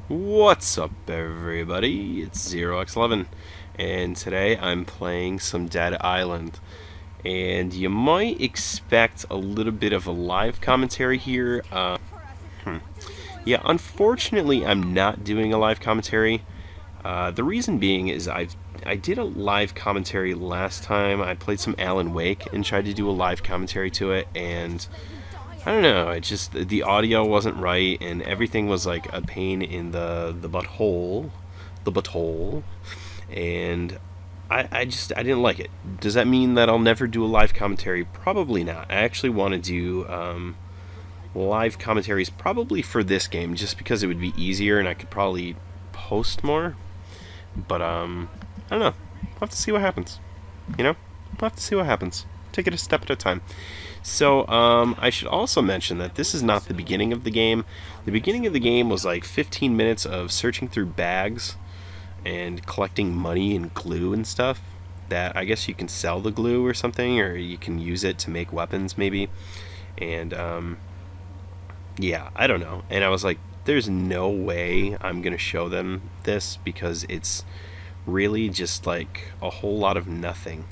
What's up, everybody? It's ZeroX11, and today I'm playing some Dead Island. And you might expect a little bit of a live commentary here. Yeah, unfortunately, I'm not doing a live commentary. The reason being is I did a live commentary last time. I played some Alan Wake and tried to do a live commentary to it, and I don't know. It just the audio wasn't right, and everything was like a pain in the butthole, and I didn't like it. Does that mean that I'll never do a live commentary? Probably not. I actually want to do live commentaries probably for this game, just because it would be easier and I could probably post more. But I don't know. We'll have to see what happens. You know, we'll have to see what happens. Take it a step at a time. So, I should also mention that this is not the beginning of the game. The beginning of the game was like 15 minutes of searching through bags and collecting money and glue and stuff. That I guess you can sell the glue or something, or you can use it to make weapons maybe. And, yeah, I don't know. And I was like, there's no way I'm going to show them this because it's really just like a whole lot of nothing.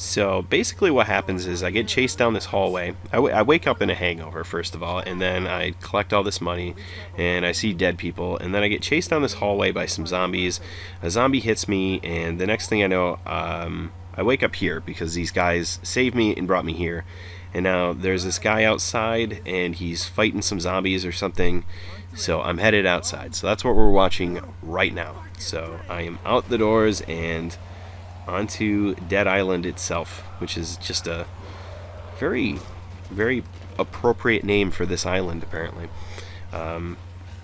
So basically what happens is I get chased down this hallway. I wake up in a hangover, first of all, and then I collect all this money, and I see dead people, and then I get chased down this hallway by some zombies. A zombie hits me, and the next thing I know, I wake up here because these guys saved me and brought me here. And now there's this guy outside, and he's fighting some zombies or something, so I'm headed outside. So that's what we're watching right now. So I am out the doors and onto Dead Island itself, which is just a very, very appropriate name for this island, apparently.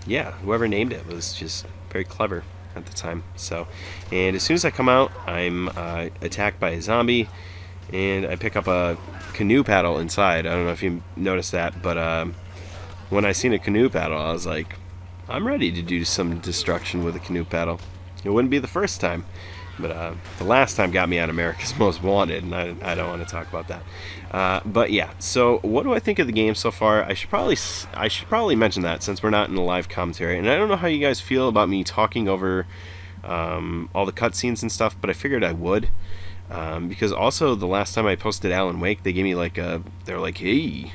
Yeah, whoever named it was just very clever at the time. So, and as soon as I come out, I'm attacked by a zombie, and I pick up a canoe paddle inside. I don't know if you noticed that, but when I seen a canoe paddle, I was like, I'm ready to do some destruction with a canoe paddle. It wouldn't be the first time. But the last time got me on America's Most Wanted, and I don't want to talk about that. But yeah, so what do I think of the game so far? I should probably mention that since we're not in a live commentary, and I don't know how you guys feel about me talking over all the cutscenes and stuff, but I figured I would. Because also the last time I posted Alan Wake, they gave me like they're like, hey,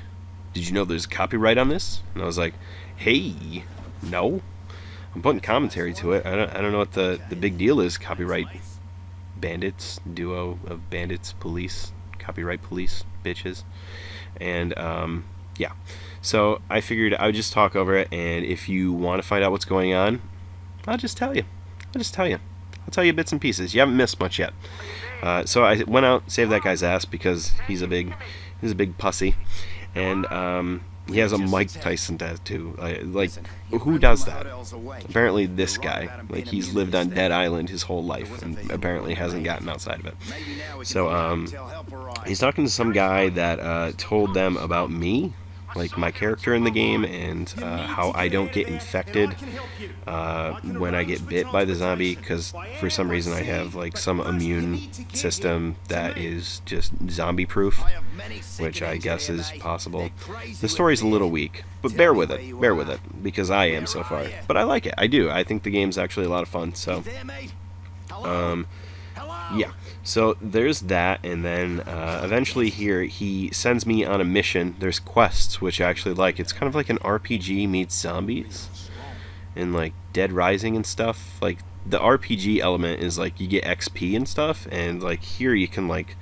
did you know there's copyright on this? And I was like, hey, no. I'm putting commentary to it. I don't know what the big deal is. Copyright bandits, duo of bandits, police, copyright police, bitches. And yeah. So I figured I would just talk over it, and if you want to find out what's going on, I'll just tell you. I'll tell you bits and pieces. You haven't missed much yet. So I went out, saved that guy's ass because he's a big pussy, and he has a Mike Tyson tattoo. Like, who does that? Apparently this guy. Like, he's lived on Dead Island his whole life and apparently hasn't gotten outside of it. So, he's talking to some guy that told them about me, like my character in the game, and how I don't get infected when I get bit by the zombie, because for some reason I have like some immune system that is just zombie proof, which I guess is possible. The story's a little weak, but bear with it, because I am so far. But I like it, I think the game's actually a lot of fun, so yeah, so there's that, and then eventually here he sends me on a mission. There's quests, which I actually like. It's kind of like an RPG meets zombies, and like Dead Rising and stuff. Like the RPG element is like you get XP and stuff, and like here you can like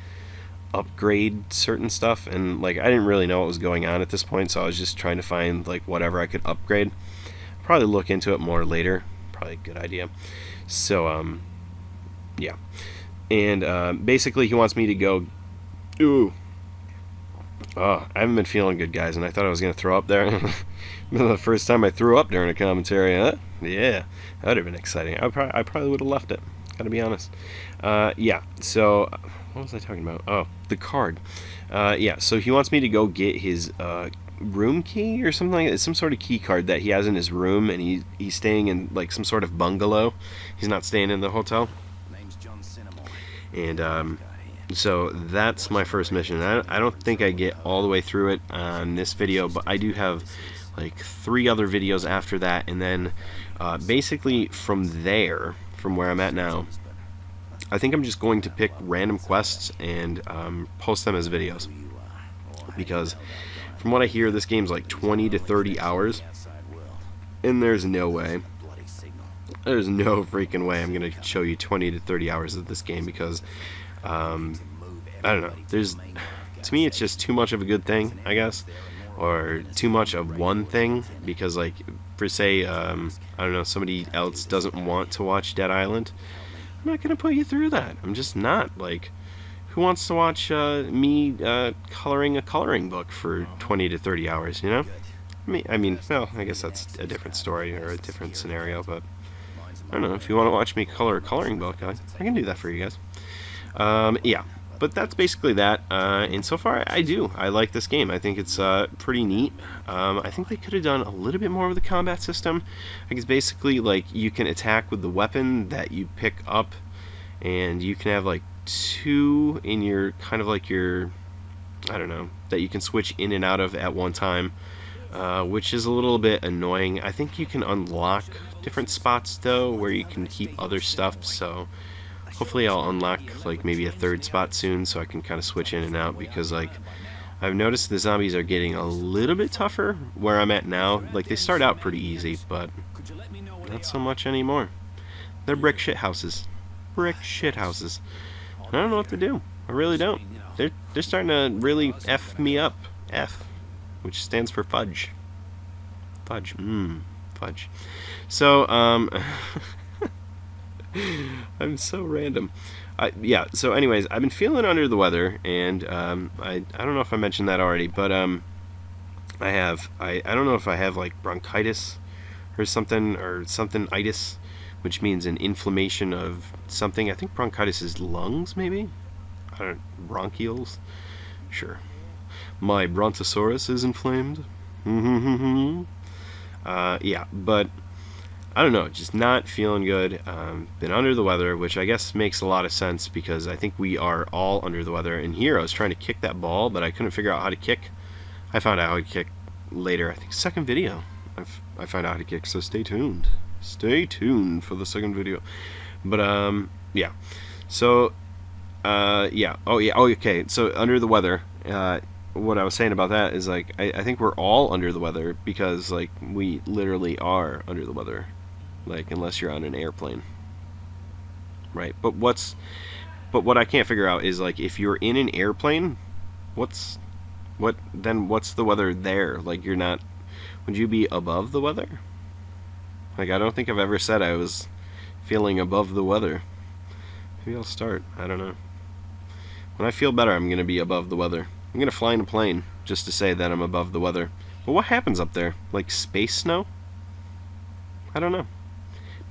upgrade certain stuff, and like I didn't really know what was going on at this point, so I was just trying to find like whatever I could upgrade. I'll probably look into it more later. Probably a good idea. So yeah. And basically he wants me to go, ooh, oh, I haven't been feeling good, guys, and I thought I was going to throw up there. The first time I threw up during a commentary, huh? Yeah, that would have been exciting. I probably would have left it, gotta be honest. Yeah, so, what was I talking about? Oh, the card. Yeah, so he wants me to go get his room key or something like that. It's some sort of key card that he has in his room, and he's staying in like some sort of bungalow. He's not staying in the hotel. And so that's my first mission. I don't think I get all the way through it on this video, but I do have like 3 other videos after that, and then basically from there, from where I'm at now, I think I'm just going to pick random quests and post them as videos, because from what I hear, this game's like 20 to 30 hours, and there's no freaking way I'm going to show you 20 to 30 hours of this game, because I don't know, to me it's just too much of a good thing, I guess, or too much of one thing, because like, for say, I don't know, somebody else doesn't want to watch Dead Island, I'm not going to put you through that. I'm just not. Like, who wants to watch me coloring a coloring book for 20 to 30 hours, you know? I mean, well, I guess that's a different story or a different scenario, but I don't know, if you want to watch me color a coloring book, I can do that for you guys. Yeah, but that's basically that, and so far I like this game. I think it's pretty neat. I think they could have done a little bit more with the combat system. I guess basically, like, you can attack with the weapon that you pick up, and you can have like 2 in your, kind of like your, I don't know, that you can switch in and out of at one time, which is a little bit annoying. I think you can unlock different spots though where you can keep other stuff, so hopefully I'll unlock like maybe a 3rd spot soon, so I can kind of switch in and out, because like, I've noticed the zombies are getting a little bit tougher where I'm at now. Like, they start out pretty easy, but not so much anymore. They're brick shit houses. Brick shit houses. I don't know what to do. I really don't. They're starting to really F me up. F, which stands for fudge. Fudge. Fudge. So, I'm so random. Yeah, so anyways, I've been feeling under the weather, and I don't know if I mentioned that already, but I don't know if I have like bronchitis or something itis, which means an inflammation of something. I think bronchitis is lungs, maybe? I don't know, bronchioles? Sure. My brontosaurus is inflamed. Yeah, but I don't know, just not feeling good. Been under the weather, which I guess makes a lot of sense, because I think we are all under the weather. And here I was trying to kick that ball, but I couldn't figure out how to kick. I found out how to kick later. I think second video I found out how to kick, so stay tuned. Stay tuned for the second video. But yeah. So yeah. Oh yeah. Oh, okay. So under the weather. What I was saying about that is, like, I think we're all under the weather, because like, we literally are under the weather. Like, unless you're on an airplane, right? But what I can't figure out is, like, if you're in an airplane, what's the weather there? Like, you're not, would you be above the weather? Like, I don't think I've ever said I was feeling above the weather. Maybe I'll start. I don't know. When I feel better, I'm gonna be above the weather. I'm gonna fly in a plane just to say that I'm above the weather. But what happens up there? Like space snow? I don't know.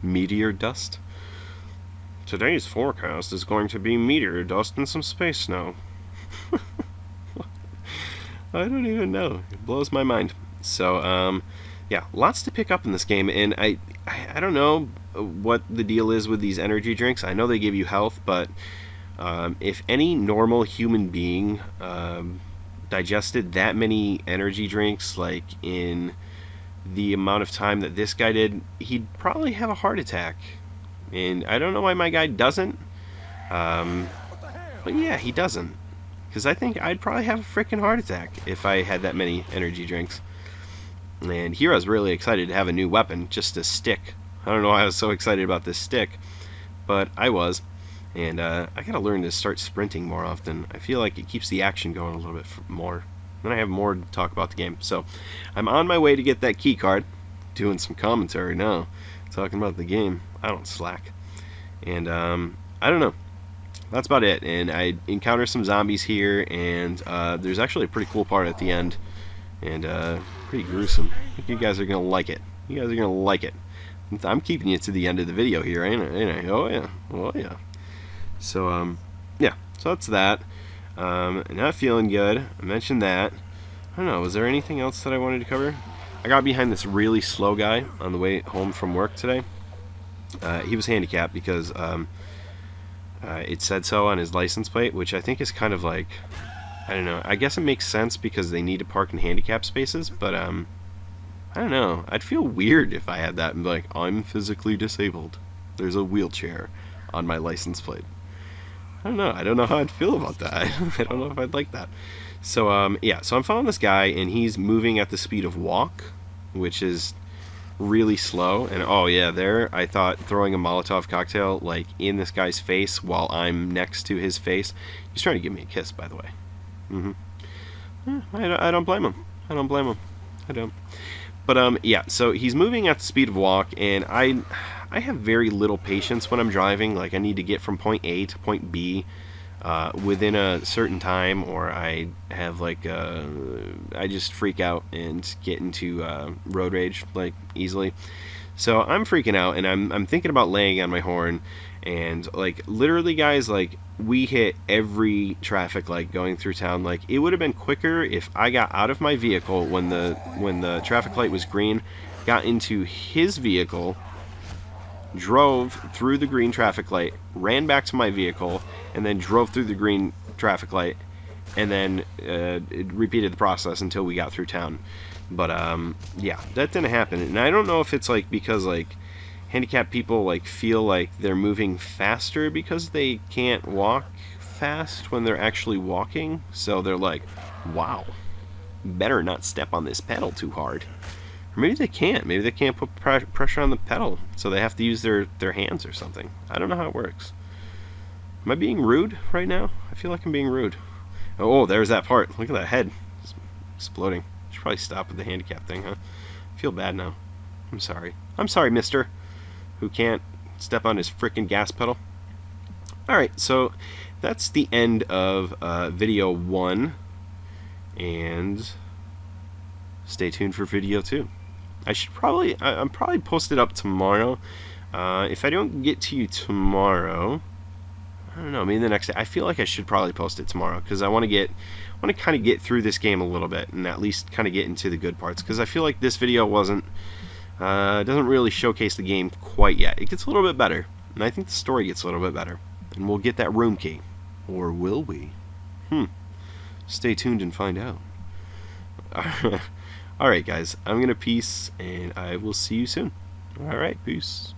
Meteor dust? Today's forecast is going to be meteor dust and some space snow. I don't even know. It blows my mind. So, yeah, lots to pick up in this game, and I don't know what the deal is with these energy drinks. I know they give you health, but if any normal human being digested that many energy drinks, like in the amount of time that this guy did, he'd probably have a heart attack. And I don't know why my guy doesn't. But yeah, he doesn't. Because I think I'd probably have a freaking heart attack if I had that many energy drinks. And here I was really excited to have a new weapon, just a stick. I don't know why I was so excited about this stick, but I was. And I gotta learn to start sprinting more often. I feel like it keeps the action going a little bit more. Then I have more to talk about the game. So I'm on my way to get that key card. Doing some commentary now, talking about the game. I don't slack. And I don't know. That's about it. And I encounter some zombies here, and there's actually a pretty cool part at the end, and pretty gruesome. I think you guys are gonna like it. You guys are gonna like it. I'm keeping you to the end of the video here, ain't I? Oh yeah. Oh yeah. So yeah. So that's that. Not feeling good. I mentioned that. I don't know. Was there anything else that I wanted to cover? I got behind this really slow guy on the way home from work today. He was handicapped because it said so on his license plate, which I think is kind of like, I don't know. I guess it makes sense because they need to park in handicap spaces, but I don't know. I'd feel weird if I had that and be like, I'm physically disabled. There's a wheelchair on my license plate. I don't know. I don't know how I'd feel about that. I don't know if I'd like that. So, yeah. So I'm following this guy, and he's moving at the speed of walk, which is really slow. And oh yeah, there I thought throwing a Molotov cocktail like in this guy's face while I'm next to his face. He's trying to give me a kiss, by the way. I don't blame him. I don't blame him. I don't. But yeah. So he's moving at the speed of walk, and I have very little patience when I'm driving. Like I need to get from point A to point B within a certain time, or I have like I just freak out and get into road rage like easily. So I'm freaking out, and I'm thinking about laying on my horn, and like literally, guys, like we hit every traffic light going through town. Like it would have been quicker if I got out of my vehicle when the traffic light was green, got into his vehicle, drove through the green traffic light, ran back to my vehicle, and then drove through the green traffic light, and then it repeated the process until we got through town. But yeah, that didn't happen, and I don't know if it's like because like handicapped people like feel like they're moving faster because they can't walk fast when they're actually walking, so they're like, wow, better not step on this pedal too hard. Or maybe they can't. Maybe they can't put pressure on the pedal, so they have to use their hands or something. I don't know how it works. Am I being rude right now? I feel like I'm being rude. Oh, there's that part. Look at that head. It's exploding. I should probably stop with the handicap thing, huh? I feel bad now. I'm sorry. I'm sorry, mister, who can't step on his frickin' gas pedal. Alright, so that's the end of video 1. And stay tuned for video 2. I'm probably posted up tomorrow. If I don't get to you tomorrow, I don't know, maybe the next day. I feel like I should probably post it tomorrow because I want to kind of get through this game a little bit and at least kind of get into the good parts, because I feel like this video doesn't really showcase the game quite yet. It gets a little bit better, and I think the story gets a little bit better, and we'll get that room key, or will we? Stay tuned and find out. Alright guys, I'm gonna peace, and I will see you soon. Alright, peace.